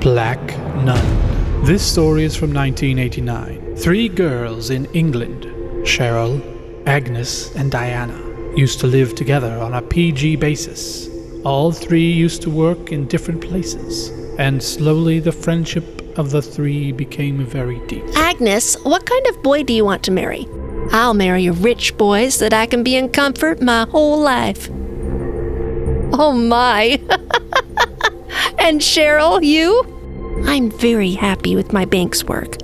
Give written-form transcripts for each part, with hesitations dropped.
Black Nun. This story is from 1989. 3 girls in England, Cheryl, Agnes, and Diana, used to live together on a PG basis. All 3 used to work in different places, and slowly the friendship of the 3 became very deep. Agnes, what kind of boy do you want to marry? I'll marry a rich boy so that I can be in comfort my whole life. Oh my! And Cheryl, you? I'm very happy with my bank's work.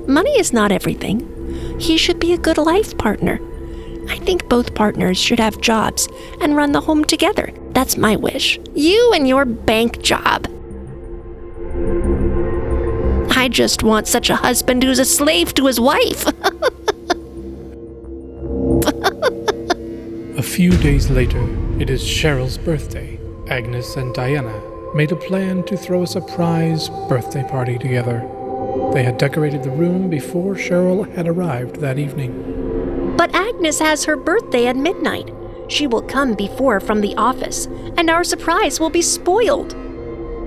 Money is not everything. He should be a good life partner. I think both partners should have jobs and run the home together. That's my wish. You and your bank job. I just want such a husband who's a slave to his wife. A few days later, it is Cheryl's birthday. Agnes and Diana made a plan to throw a surprise birthday party together. They had decorated the room before Cheryl had arrived that evening. But Agnes has her birthday at midnight. She will come before from the office, and our surprise will be spoiled.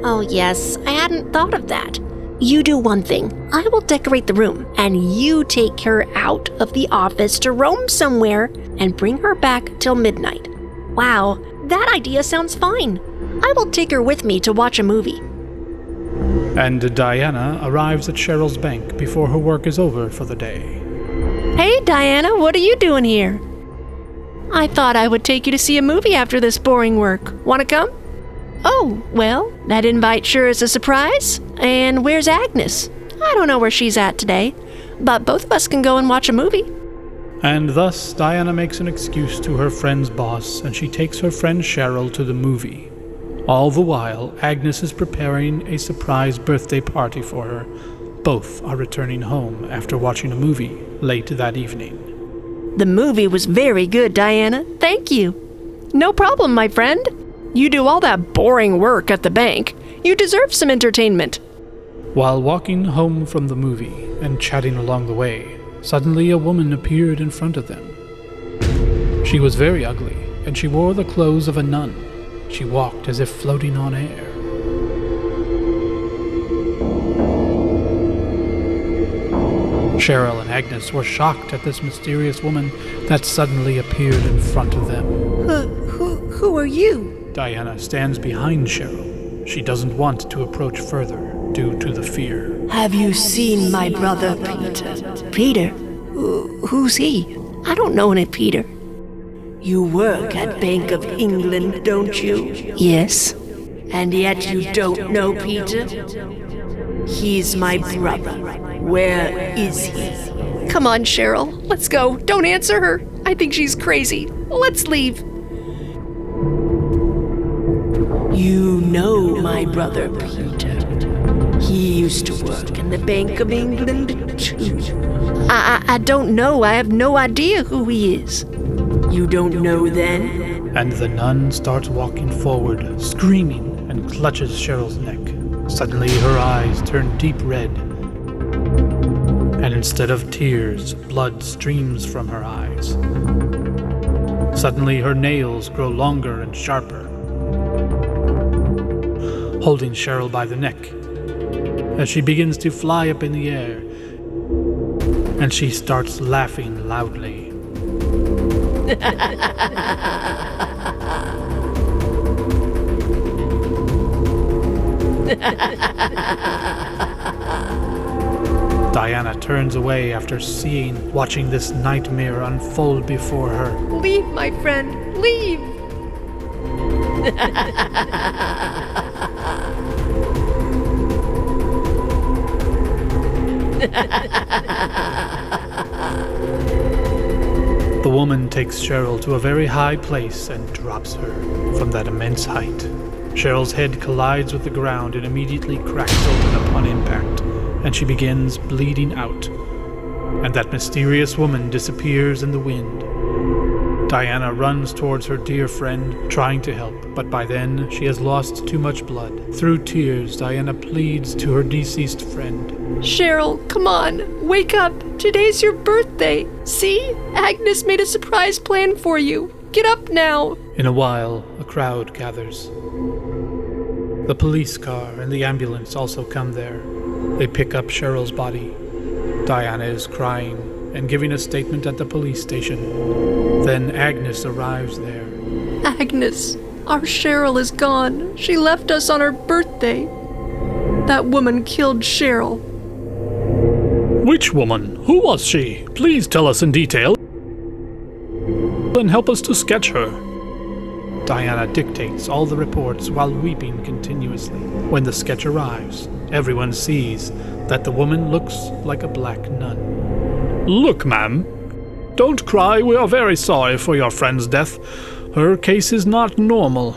Oh yes, I hadn't thought of that. You do one thing. I will decorate the room, and you take her out of the office to roam somewhere and bring her back till midnight. Wow, that idea sounds fine. I will take her with me to watch a movie. And Diana arrives at Cheryl's bank before her work is over for the day. Hey Diana, what are you doing here? I thought I would take you to see a movie after this boring work. Want to come? Oh, well, that invite sure is a surprise. And where's Agnes? I don't know where she's at today, but both of us can go and watch a movie. And thus, Diana makes an excuse to her friend's boss, and she takes her friend Cheryl to the movie. All the while, Agnes is preparing a surprise birthday party for her. Both are returning home after watching a movie late that evening. The movie was very good, Diana. Thank you. No problem, my friend. You do all that boring work at the bank. You deserve some entertainment. While walking home from the movie and chatting along the way, suddenly a woman appeared in front of them. She was very ugly, and she wore the clothes of a nun. She walked as if floating on air. Cheryl and Agnes were shocked at this mysterious woman that suddenly appeared in front of them. Who are you? Diana stands behind Cheryl. She doesn't want to approach further due to the fear. Have you seen my brother Peter? Peter? Who's he? I don't know any Peter. You work at Bank of England, don't you? Yes. And yet you don't know Peter? He's my brother. Where is he? Come on, Cheryl. Let's go. Don't answer her. I think she's crazy. Let's leave. You know my brother Peter. He used to work in the Bank of England, too. I don't know. I have no idea who he is. You don't know then? And the nun starts walking forward, screaming, and clutches Cheryl's neck. Suddenly her eyes turn deep red, and instead of tears, blood streams from her eyes. Suddenly her nails grow longer and sharper, holding Cheryl by the neck as she begins to fly up in the air, and she starts laughing loudly. Diana turns away after watching this nightmare unfold before her. Leave, my friend. Leave. The woman takes Cheryl to a very high place and drops her from that immense height. Cheryl's head collides with the ground and immediately cracks open upon impact, and she begins bleeding out, and that mysterious woman disappears in the wind. Diana runs towards her dear friend, trying to help, but by then she has lost too much blood. Through tears, Diana pleads to her deceased friend. Cheryl, come on. Wake up. Today's your birthday. See? Agnes made a surprise plan for you. Get up now. In a while, a crowd gathers. The police car and the ambulance also come there. They pick up Cheryl's body. Diana is crying and giving a statement at the police station. Then Agnes arrives there. Agnes, our Cheryl is gone. She left us on her birthday. That woman killed Cheryl. Which woman? Who was she? Please tell us in detail and help us to sketch her. Diana dictates all the reports while weeping continuously. When the sketch arrives, everyone sees that the woman looks like a black nun. Look, ma'am. Don't cry. We are very sorry for your friend's death. Her case is not normal.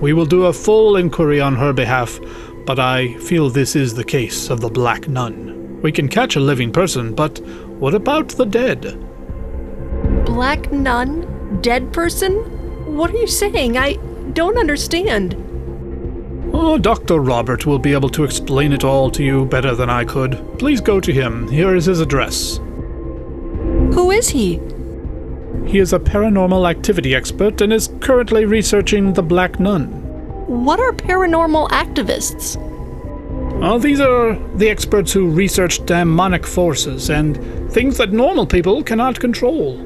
We will do a full inquiry on her behalf, but I feel this is the case of the black nun. We can catch a living person, but what about the dead? Black nun? Dead person? What are you saying? I don't understand. Oh, Dr. Robert will be able to explain it all to you better than I could. Please go to him. Here is his address. Who is he? He is a paranormal activity expert and is currently researching the Black Nun. What are paranormal activists? These are the experts who research demonic forces and things that normal people cannot control.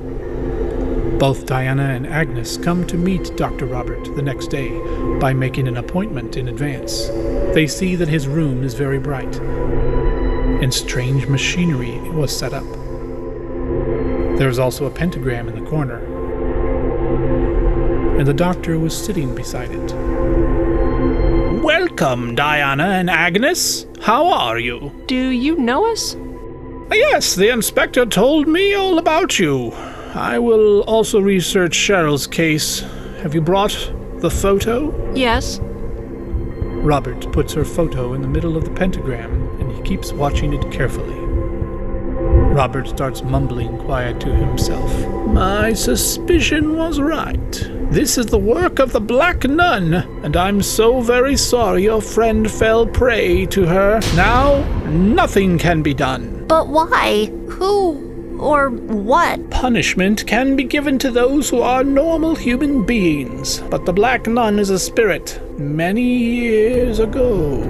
Both Diana and Agnes come to meet Dr. Robert the next day by making an appointment in advance. They see that his room is very bright, and strange machinery was set up. There is also a pentagram in the corner, and the doctor was sitting beside it. Welcome, Diana and Agnes. How are you? Do you know us? Yes, the inspector told me all about you. I will also research Cheryl's case. Have you brought the photo? Yes. Robert puts her photo in the middle of the pentagram, and he keeps watching it carefully. Robert starts mumbling quiet to himself. My suspicion was right. This is the work of the Black Nun, and I'm so very sorry your friend fell prey to her. Now, nothing can be done. But why? Who? Or what? Punishment can be given to those who are normal human beings, but the Black Nun is a spirit. Many years ago,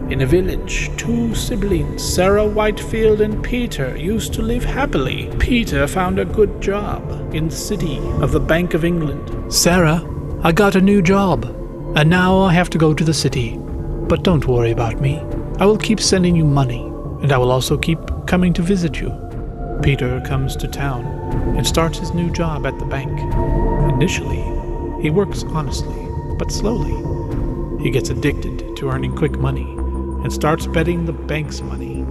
in a village, two siblings, Sarah Whitefield and Peter, used to live happily. Peter found a good job in the city of the Bank of England. Sarah, I got a new job, and now I have to go to the city. But don't worry about me. I will keep sending you money, and I will also keep coming to visit you. Peter comes to town and starts his new job at the bank. Initially, he works honestly, but slowly, he gets addicted to earning quick money and starts betting the bank's money.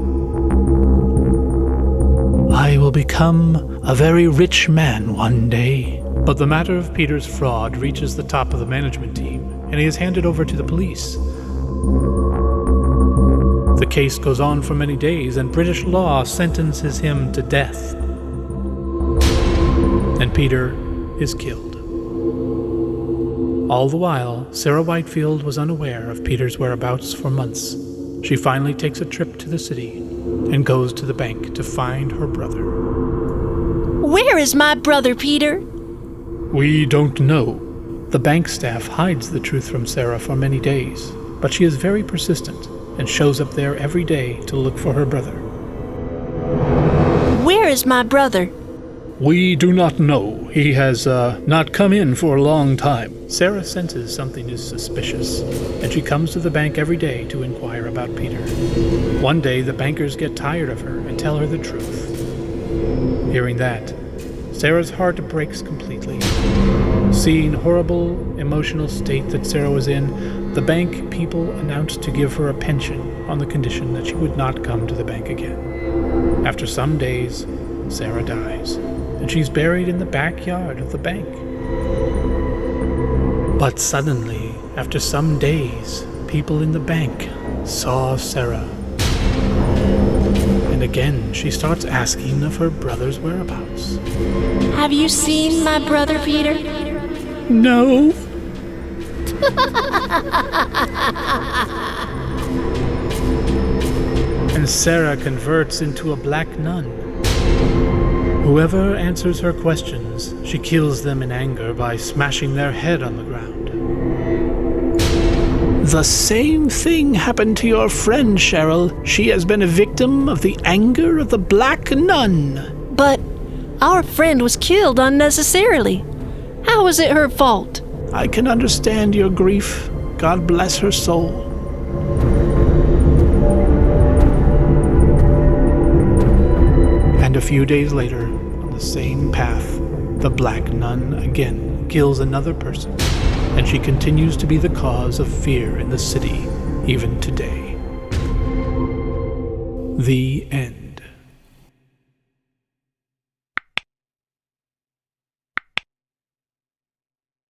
I will become a very rich man one day. But the matter of Peter's fraud reaches the top of the management team, and he is handed over to the police. The case goes on for many days, and British law sentences him to death. And Peter is killed. All the while, Sarah Whitefield was unaware of Peter's whereabouts for months. She finally takes a trip to the city and goes to the bank to find her brother. Where is my brother, Peter? We don't know. The bank staff hides the truth from Sarah for many days, but she is very persistent and shows up there every day to look for her brother. Where is my brother? We do not know. He has not come in for a long time. Sarah senses something is suspicious, and she comes to the bank every day to inquire about Peter. One day, the bankers get tired of her and tell her the truth. Hearing that, Sarah's heart breaks completely. Seeing the horrible emotional state that Sarah was in, the bank people announced to give her a pension on the condition that she would not come to the bank again. After some days, Sarah dies, and she's buried in the backyard of the bank. But suddenly, after some days, people in the bank saw Sarah. And again, she starts asking of her brother's whereabouts. Have you seen my brother, Peter? No. And Sarah converts into a black nun. Whoever answers her questions, she kills them in anger by smashing their head on the ground. The same thing happened to your friend, Cheryl. She has been a victim of the anger of the Black Nun. But our friend was killed unnecessarily. How was it her fault? I can understand your grief. God bless her soul. And a few days later, on the same path, the Black Nun again kills another person, and she continues to be the cause of fear in the city, even today. The end.